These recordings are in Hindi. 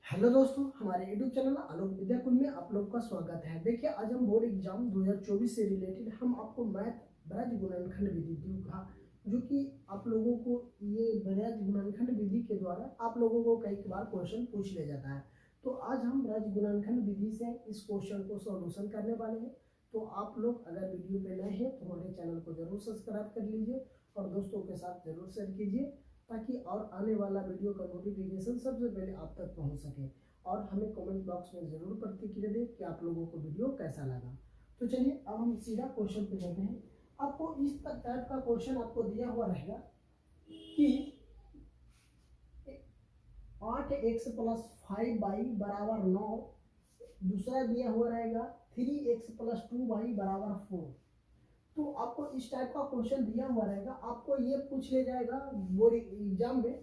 हेलो दोस्तों, हमारे यूट्यूब चैनल आलोक विद्याकुल में आप लोग का स्वागत है। देखिए, आज हम बोर्ड एग्जाम 2024 से रिलेटेड हम आपको मैथ ब्रज गुणनखंड विधि दूंगा, जो कि आप लोगों को ये ब्रज गुणनखंड विधि के द्वारा आप लोगों को कई बार क्वेश्चन पूछ लिया जाता है। तो आज हम ब्रज गुणनखंड विधि से इस क्वेश्चन को सॉल्यूशन करने वाले हैं। तो आप लोग अगर वीडियो पे नए हैं तो हमारे चैनल को जरूर सब्सक्राइब कर लीजिए और दोस्तों के साथ जरूर शेयर कीजिए, ताकि और आने वाला वीडियो का नोटिफिकेशन सबसे पहले आप तक पहुंच सके। और हमें कमेंट बॉक्स में जरूर प्रतिक्रिया दें कि आप लोगों को वीडियो कैसा लगा। तो चलिए अब हम सीधा क्वेश्चन पे जाते हैं। आपको इस टाइप का क्वेश्चन आपको दिया हुआ रहेगा कि 8x + 5y = 9। दूसरा दिया हुआ रहेगा 3x + 2y = 4। तो आपको इस टाइप का क्वेश्चन दिया हुआ रहेगा। आपको ये पूछ ले जाएगा बोर्ड एग्जाम में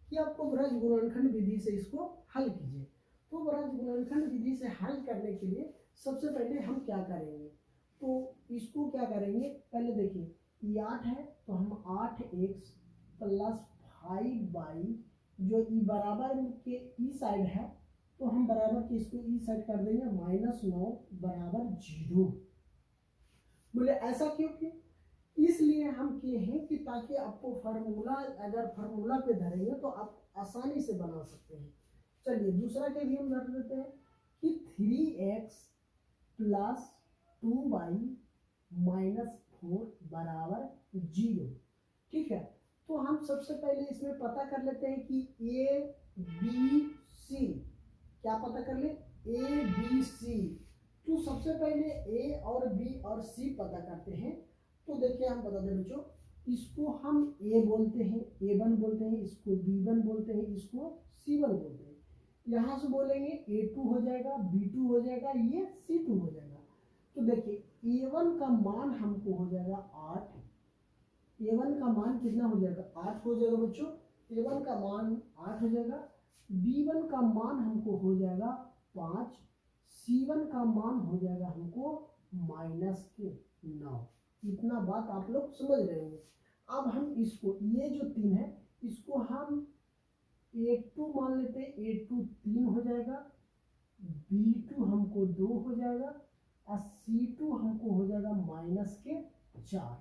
कि आपको ब्रज गुणनखंड विधि से इसको हल कीजिए। तो ब्रज गुणनखंड विधि से हल करने के लिए सबसे पहले हम क्या करेंगे, तो इसको क्या करेंगे, पहले देखिए ये 8 है तो हम 8x + 5y जो ई बराबर के ई साइड है, तो हम बराबर के इसको ई साइड कर देंगे -9 = 0। बोले ऐसा क्यों किए? इसलिए हम किए हैं कि ताकि आपको फार्मूला, अगर फार्मूला पे धरेंगे तो आप आसानी से बना सकते हैं। चलिए दूसरा के भी हम धर देते हैं कि 3x + 2y - 4 = 0। ठीक है, तो हम सबसे पहले इसमें पता कर लेते हैं कि ए बी सी, क्या पता कर ले, ए बी सी। तो सबसे पहले ए और बी और सी पता करते हैं। तो देखिए हम बता दें बच्चों, इसको हम ए बोलते हैं, A1 बोलते हैं, इसको B1 बोलते हैं, इसको C1 बोलते हैं। यहाँ से बोलेंगे A2 हो जाएगा, B2 हो जाएगा, ये C2 हो जाएगा। तो देखिए A1 का मान हमको हो जाएगा 8। A1 का मान कितना हो जाएगा, 8 हो जाएगा बच्चों। A1 का मान 8 हो जाएगा। B1 का मान हमको हो जाएगा 5। C1 का मान हो जाएगा हमको -9। इतना बात आप लोग समझ रहे होंगे। अब हम इसको, ये जो 3 है, इसको हम A2 मान लेते हैं। A2 3 हो जाएगा, B2 हमको 2 हो जाएगा और C2 हमको हो जाएगा -4।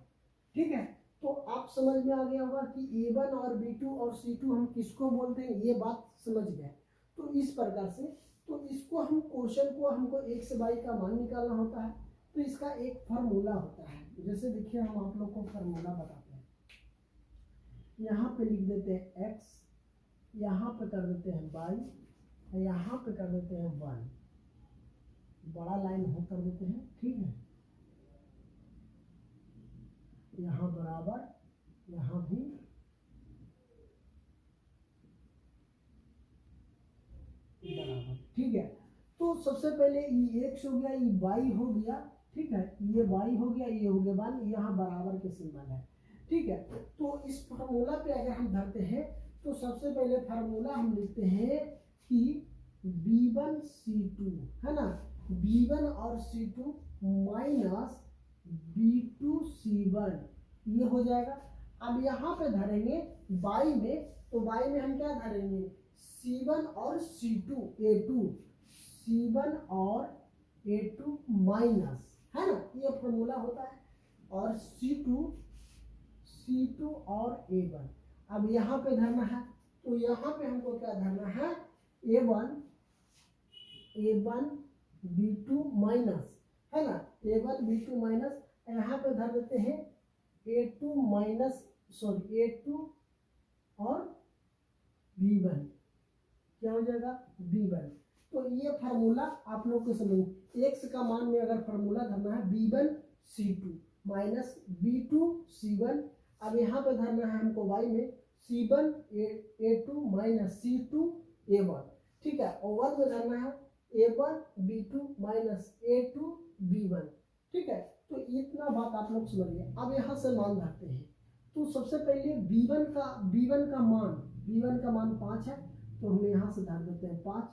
ठीक है, तो आप समझ में आ गया होगा कि A1 और B2 और C2 हम किसको बोलते हैं, ये बात समझ गए। तो इस प्रकार से, तो इसको हम क्वेश्चन को हमको x से y का मान निकालना होता है, तो इसका एक फार्मूला होता है। जैसे देखिए हम आप लोग को फार्मूला बताते हैं। यहाँ पे लिख देते हैं x, यहाँ पे कर देते हैं y, यहाँ पे कर देते हैं 1, बड़ा लाइन हो कर देते हैं। ठीक है, यहाँ बराबर, यहाँ भी बराबर। ठीक है, तो सबसे पहले ये x हो गया, ये y हो गया। ठीक है, ये y हो गया, ये हो गया 1, यहाँ बराबर के सिंबल है। ठीक है, तो इस फार्मूला पे अगर हम धरते हैं तो सबसे पहले फार्मूला हम लिखते हैं कि B1 C2 है ना, B1 और C2 माइनस B2 C1, ये हो जाएगा। अब यहाँ पे धरेंगे y में, तो y में हम क्या धरेंगे, C1 और C2 A2, C1 और A2 माइनस, है ना, ये फॉर्मूला होता है। और C2 और A1। अब यहाँ पे धरना है, तो यहाँ पे हमको क्या धरना है, A1 B2 माइनस, है ना, A1 B2 माइनस। यहाँ पे धर देते हैं A2 माइनस, सॉरी A2 और B1, क्या हो जाएगा, B1। तो ये फार्मूला आप लोग को समझ, x का मान में अगर फार्मूला धरना है B1 C2 minus B2 C1। अब यहाँ पे धरना है हमको y में C1 A2 minus C2 A1। ठीक है, और 1 में धरना है A1 B2 minus A2 B1। ठीक है, तो इतना बात आप लोग समझिए। अब यहाँ से मान धरते हैं, तो सबसे पहले B1 का मान 5 है, तो हम यहाँ से धर देते हैं 5,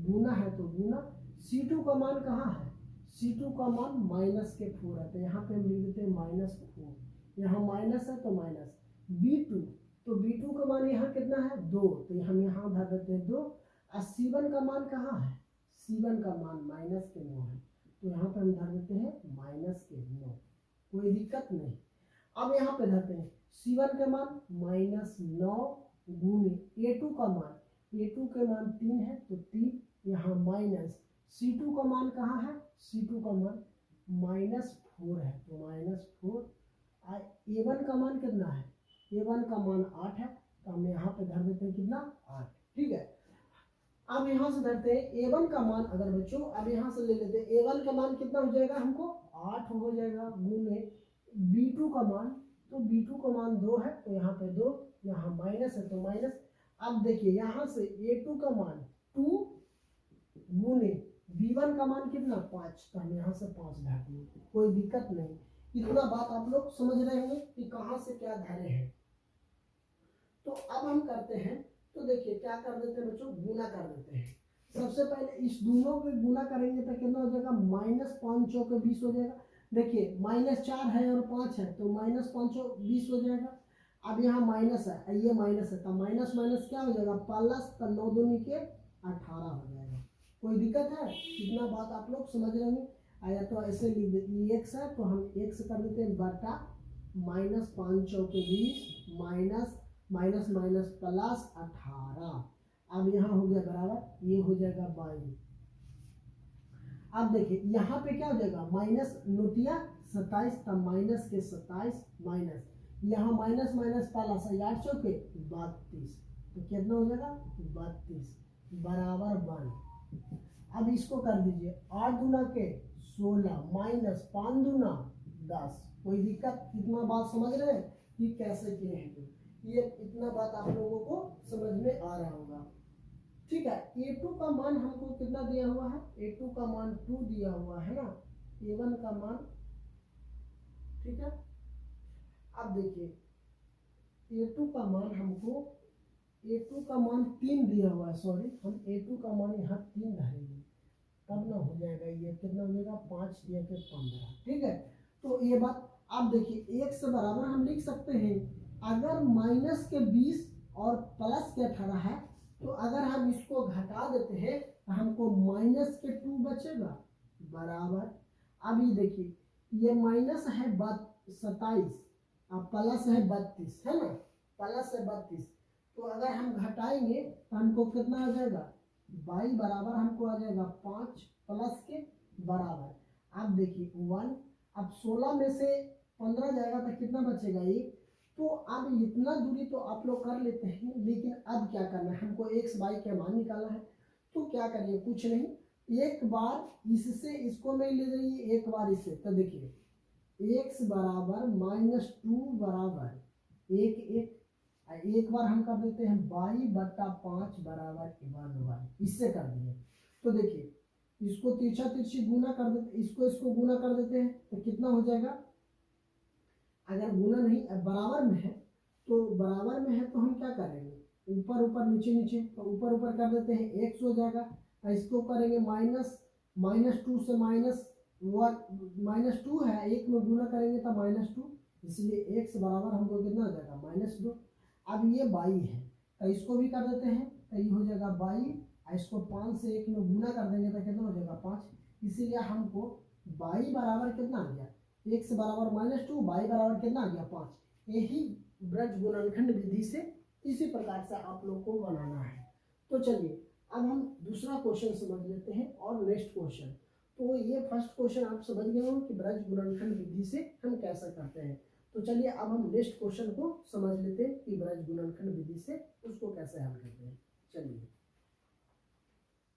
गुना है तो गुना। C2 का मान कहाँ है, C2 का मान -4 है, तो यहाँ पे हम लिख देते हैं -4, यहाँ माइनस है तो माइनस। B2, तो B2 का मान यहाँ कितना है, 2, तो हम यहाँ धर देते हैं 2। C1 का मान कहाँ है, C1 का मान -9 है, तो यहाँ पे हम धर देते हैं -9, कोई दिक्कत नहीं। अब यहाँ पे धरते हैं C1 के मान -9 गुने A2 का मान, A2 के मान 3 है तो 3, यहाँ माइनस C2 का मान कहाँ है, C2 का मान -4 है तो -4। A1 का मान कितना है, A1 का मान 8 है तो हम यहाँ पे धर देते हैं कितना, 8। ठीक है, अब यहाँ से धरते हैं A1 का मान, अगर बच्चों अब यहाँ से ले लेते हैं A1 का मान कितना हो जाएगा, हमको 8 हो जाएगा गुने B2 का मान, तो B2 का मान 2 है तो यहाँ पे 2, यहाँ माइनस है तो माइनस। अब देखिए यहाँ से A2 का मान 2 गुने B1 का मान कितना 5, तो हम यहाँ से 5 धर देंगे, कोई दिक्कत नहीं। इतना बात आप लोग समझ रहे होंगे कि कहाँ से क्या धरे हैं। तो अब हम करते हैं, तो देखिए क्या कर देते हैं बच्चों, गुना कर देते हैं। सबसे पहले इस दोनों को गुना करेंगे तो कितना हो जाएगा, -5 चौके 20 हो जाएगा। देखिए -4 है और 5 है तो -5 20 हो जाएगा। अब यहाँ माइनस है, ये माइनस है तो माइनस माइनस क्या हो जाएगा, प्लस, तो 9 दूनी के 18 हो जाएगा। कोई दिक्कत है, इतना बात आप लोग समझ रहे होंगे। आया तो ऐसे लिख देते, x है तो हम x कर देते हैं बटा -5 चौके 20 माइनस माइनस माइनस प्लस 18। अब यहाँ हो गया बराबर, ये हो जाएगा 22। अब देखिए यहाँ पे क्या हो जाएगा, माइनस नोटिया 27, तब माइनस के 27 माइनस, यहाँ माइनस माइनस प्लस 8 चौके 32, तो कितना हो जाएगा 32 बराबर 1। अब इसको कर दीजिए 8 दूना के 16 माइनस 5 दूना 10। कोई दिक्कत, इतना बात समझ रहे हैं कि कैसे किए हैं, तो ये इतना बात आप लोगों को समझ में आ रहा होगा। ठीक है, A2 का मान हमको कितना दिया हुआ है, A2 का मान 2 दिया हुआ है ना, A1 का मान, ठीक है। अब देखिए A2 का मान हमको, A2 का मान 3 दिया हुआ है, सॉरी हम A2 का मान यहाँ 3 धरेंगे तब ना हो जाएगा, ये कितना हो जाएगा 5 दिया के 15। ठीक है, तो ये बात आप देखिए 1 से बराबर हम लिख सकते हैं, अगर माइनस के 20 और प्लस के 18 है तो अगर हम इसको घटा देते हैं तो हमको माइनस के 2 बचेगा बराबर। अब ये देखिए ये माइनस है 27 और प्लस है 32 है ना, प्लस है 32, तो अगर हम घटाएंगे तो हमको कितना आ जाएगा, 22 बराबर हमको आ जाएगा 5 प्लस के बराबर। अब देखिए 1, अब 16 में से 15 जाएगा तो कितना बचेगा 1। तो अब इतना दूरी तो आप लोग कर लेते हैं, लेकिन अब क्या करना है, हमको x y का मान निकालना है। तो क्या करिए, कुछ नहीं, एक बार इससे इसको में ले जाइए, एक बार इससे, तो देखिए x बराबर -2 बराबर 1 एक बार हम कर देते हैं 22/5 बराबर 1 इससे कर दिए। तो देखिए इसको तिरछा तिरछी गुना कर देते, इसको गुना कर देते हैं तो कितना हो जाएगा, अगर गुना नहीं बराबर में है तो बराबर में है तो हम क्या करेंगे, ऊपर ऊपर नीचे नीचे, तो ऊपर ऊपर कर देते हैं x हो जाएगा, इसको करेंगे -2 से -2 है, 1 में गुना करेंगे तो -2, इसलिए x बराबर हमको कितना हो जाएगा -2। अब ये 22 है तो इसको भी कर देते हैं, तो ये हो जाएगा 22, इसको 5 से 1 में गुना कर देंगे तो कितना हो जाएगा 5, इसीलिए हमको 22 बराबर कितना आ गया, x बराबर -2, y बराबर कितना आ गया 5। यही ब्रज गुणनखंड विधि से इसी प्रकार से आप लोग को बनाना है। तो चलिए अब हम दूसरा क्वेश्चन समझ लेते हैं और नेक्स्ट क्वेश्चन। तो ये फर्स्ट क्वेश्चन आप समझ गए हो कि ब्रज गुणनखंड विधि से हम कैसा करते हैं। तो चलिए अब हम नेक्स्ट क्वेश्चन को समझ लेते हैं कि ब्रज गुणनखंड विधि से उसको कैसे हल करते हैं। चलिए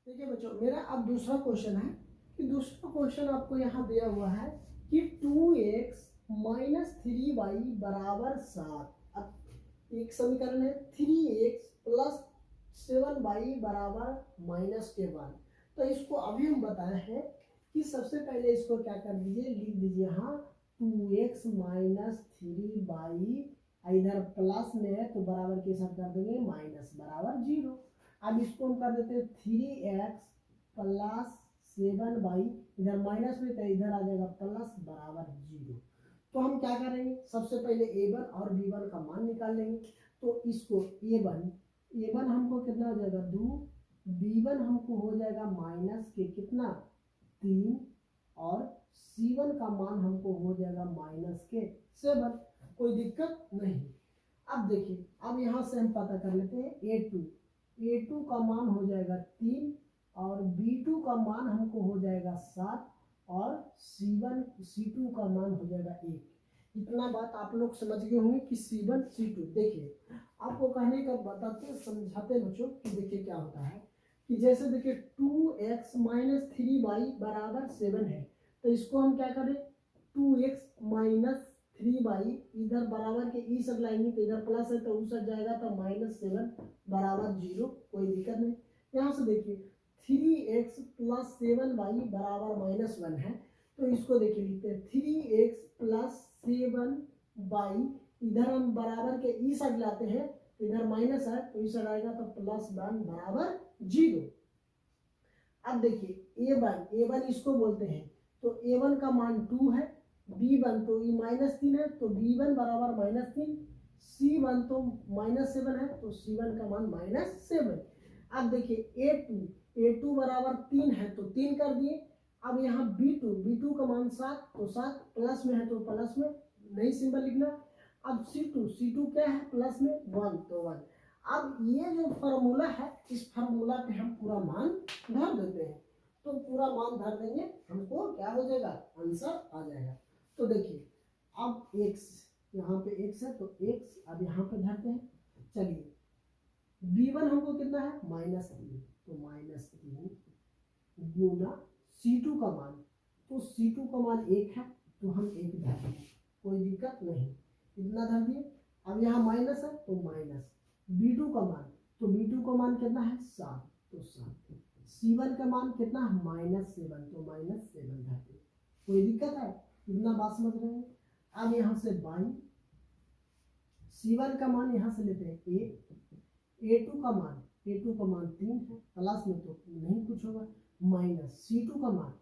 देखिए बच्चों, मेरा अब दूसरा क्वेश्चन है कि दूसरा क्वेश्चन आपको यहाँ दिया हुआ है कि 2x - 3y बराबर 7। अब एक समीकरण है 3x + 7y बराबर -1। तो इसको अभी हम बताए हैं कि सबसे पहले इसको क्या कर दीजिए, लिख दीजिए यहाँ 2x - 3y, इधर प्लस में है तो बराबर के साथ कर देंगे माइनस बराबर 0। अब इसको हम कर देते हैं 3x + 7y, इधर माइनस में तो इधर आ जाएगा प्लस बराबर 0। तो हम क्या करेंगे, सबसे पहले a1 और b1 का मान निकाल लेंगे। तो इसको a1 हमको कितना हो जाएगा 2 B1 हमको हो जाएगा माइनस के कितना 3 और C1 का मान हमको हो जाएगा माइनस के 7। कोई दिक्कत नहीं। अब देखिए, अब यहाँ से हम पता कर लेते हैं A2 का मान हो जाएगा 3 और B2 का मान हमको हो जाएगा 7 और C2 का मान हो जाएगा 1। इतना बात आप लोग समझ गए होंगे कि C1 C2। देखिए आपको कहने का बताते समझाते बच्चों कि देखिए क्या होता है कि जैसे देखिए 2x माइनस 3y बराबर 7 है, तो इसको हम क्या करें 2x माइनस 3y इधर बराबर के ई सब लाएंगे तो इधर प्लस है तो उस जाएगा तो -7 बराबर 0। कोई दिक्कत नहीं। यहाँ से देखिए 3x प्लस 7y बराबर -1 है, तो इसको देखिए लिखते हैं 3x प्लस 7y इधर हम बराबर के ई साइड लाते हैं तो इधर माइनस है तो इस साइड आएगा तो +1 बराबर 0। अब देखिए a1 इसको बोलते हैं, तो a1 का मान 2 है, b1 तो ये -3 है तो b1 बराबर -3, c1 तो -7 है तो c1 का मान -7। अब देखिए a2 बराबर 3 है तो 3 कर दिए। अब यहाँ b2 का मान 7 तो 7 प्लस में है तो प्लस में नहीं सिंबल लिखना। अब c2 क्या है प्लस में 1 तो 1। अब ये जो फार्मूला है इस फार्मूला पे हम पूरा मान भर देते हैं, तो पूरा मान भर देंगे हमको क्या हो जाएगा आंसर आ जाएगा। तो देखिए अब x यहाँ पे x है तो x अब यहाँ पे धरते हैं। चलिए b1 हमको कितना है -3 तो -3 गुना c2 का मान, तो c2 का मान 1 है तो हम 1 धर दें, कोई दिक्कत नहीं, इतना धर दिए। अब यहाँ माइनस है तो माइनस b2 का मान, तो b2 का मान कितना है 7 तो 7। c1 का मान कितना है -7 तो -7 धर दिए, कोई दिक्कत है, इतना बात समझ रहे हैं। अब यहाँ से बाई c1 का मान यहाँ से लेते हैं a2 का मान 3 है प्लस में तो नहीं कुछ होगा, माइनस c2 का मान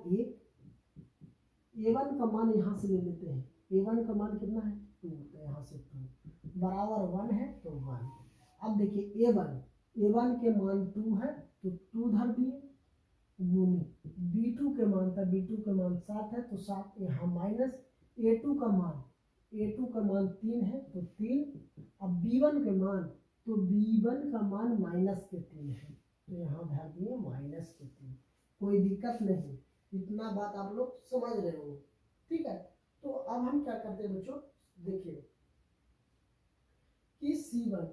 1, a1 का मान यहाँ से ले लेते हैं, a1 का मान कितना है 2 तो यहाँ से 2 बराबर 1 है तो 1। अब देखिए a1 के मान 2 है तो 2 धर दिए गुनी b2 के मान था, b2 के मान 7 है तो 7 यहाँ माइनस a2 का मान 3 है तो 3। अब b1 के मान, तो b1 का मान -3 है तो यहाँ धर दिए -3, कोई दिक्कत नहीं, इतना बात आप लोग समझ रहे हो, ठीक है। तो अब हम क्या करते हैं बच्चों, देखिए कि C1,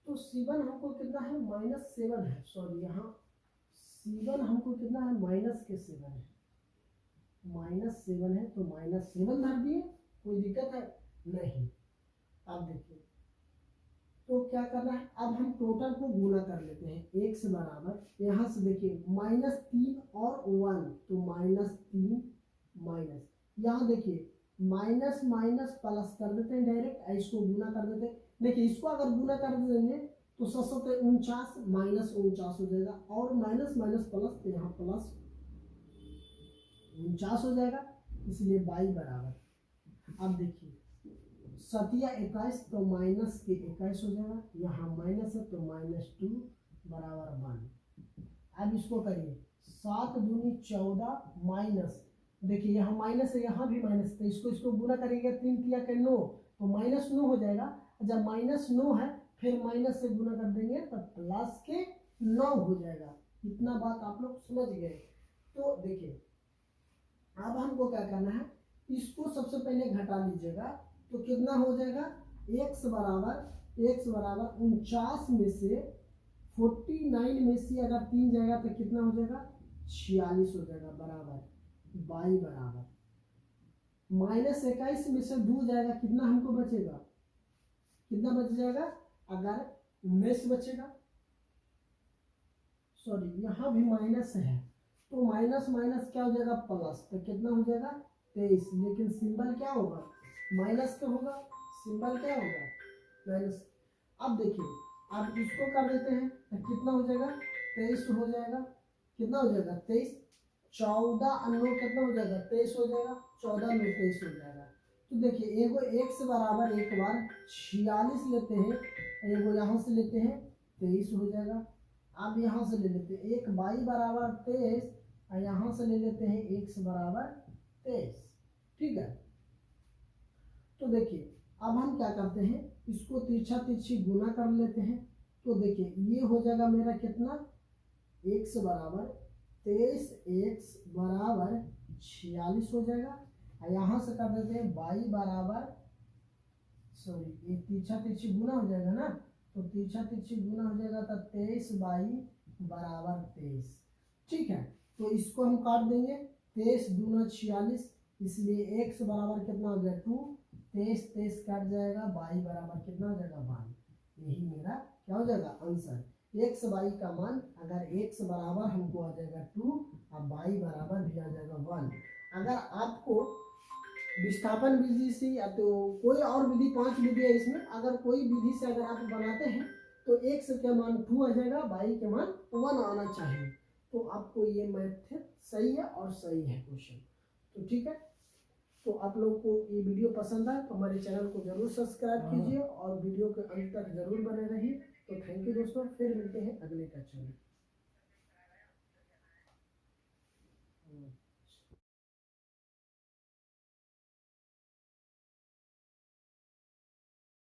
तो C1 हमको कितना है -7 है, सॉरी यहाँ C1 हमको कितना है -7 है, -7 है तो -7 धर दिए, कोई दिक्कत है नहीं। अब देखिए तो क्या करना है, अब हम टोटल को गुना कर लेते हैं, x बराबर यहाँ से देखिए -3 और 1 तो -3 माइनस, यहाँ देखिए माइनस माइनस प्लस कर देते हैं डायरेक्ट, इसको गुना कर देते हैं। देखिए इसको अगर गुना कर देंगे तो 749 -49 हो जाएगा और माइनस माइनस प्लस तो यहाँ प्लस 49 हो जाएगा, इसलिए बाई बराबर। अब देखिए 7 या 21 तो माइनस के 21 हो जाएगा, यहाँ माइनस है तो -2 बराबर 1। अब इसको करिए 7 दूनी 14 माइनस, देखिए यहाँ माइनस है यहाँ भी माइनस, तो इसको गुना करेंगे 3 तिया के 9 तो -9 हो जाएगा। जब -9 है फिर माइनस से गुना कर देंगे तो प्लस के 9 हो जाएगा, इतना बात आप लोग समझ गए। तो देखिए अब हमको क्या करना है, इसको सबसे पहले घटा लीजिएगा तो कितना हो जाएगा, x बराबर 49 में से 49 में से अगर 3 जाएगा तो कितना हो जाएगा 46 हो जाएगा, बराबर बाई बराबर -21 में से 2 जाएगा, कितना हमको बचेगा, कितना बच जाएगा, अगर 19 बचेगा, सॉरी यहाँ भी माइनस है तो माइनस माइनस क्या हो जाएगा प्लस, तो कितना हो जाएगा 23, लेकिन सिंबल क्या होगा माइनस का होगा, सिंबल क्या होगा माइनस। अब देखिए अब इसको कर देते हैं तो कितना हो जाएगा 23 हो जाएगा, कितना हो जाएगा 23, 14 अन्नो कितना हो जाएगा 23 हो जाएगा, 14 में 23 हो जाएगा। तो देखिए एगो x बराबर एक बार 46 लेते हैं, एगो यहाँ से लेते हैं 23 हो जाएगा, अब यहाँ से ले लेते हैं एक y बराबर 23 और यहाँ से ले लेते हैं x बराबर 23। ठीक है, तो देखिए अब हम क्या करते हैं, इसको तिरछा तिरछी गुना कर लेते हैं। तो देखिए ये हो जाएगा मेरा कितना, x बराबर 23 x बराबर 46 हो जाएगा। और यहाँ से कर देते हैं y बराबर, सॉरी ये तिरछा तिरछी गुना हो जाएगा ना, तो तिरछा तिरछी गुना हो जाएगा तो 23y बराबर 23। ठीक है, तो इसको हम काट देंगे, 23 दूना 46, इसलिए x बराबर कितना हो गया 2, 23 23 काट जाएगा, y बराबर कितना हो जाएगा 1। यही मेरा क्या हो जाएगा आंसर। x y का मान अगर x बराबर हमको आ जाएगा 2 और y बराबर भी आ जाएगा 1। अगर आपको विस्थापन विधि से या तो कोई और विधि, 5 विधि है इसमें, अगर कोई विधि से अगर आप बनाते हैं तो x के मान 2 आ जाएगा, y के मान 1 आना चाहिए। तो आपको ये मैथ सही है और सही है क्वेश्चन। तो ठीक है, तो आप लोगों को ये वीडियो पसंद आए तो हमारे चैनल को जरूर सब्सक्राइब कीजिए और वीडियो के अंत तक जरूर बने रहिए। तो थैंक यू दोस्तों, फिर मिलते हैं अगले कक्षा में।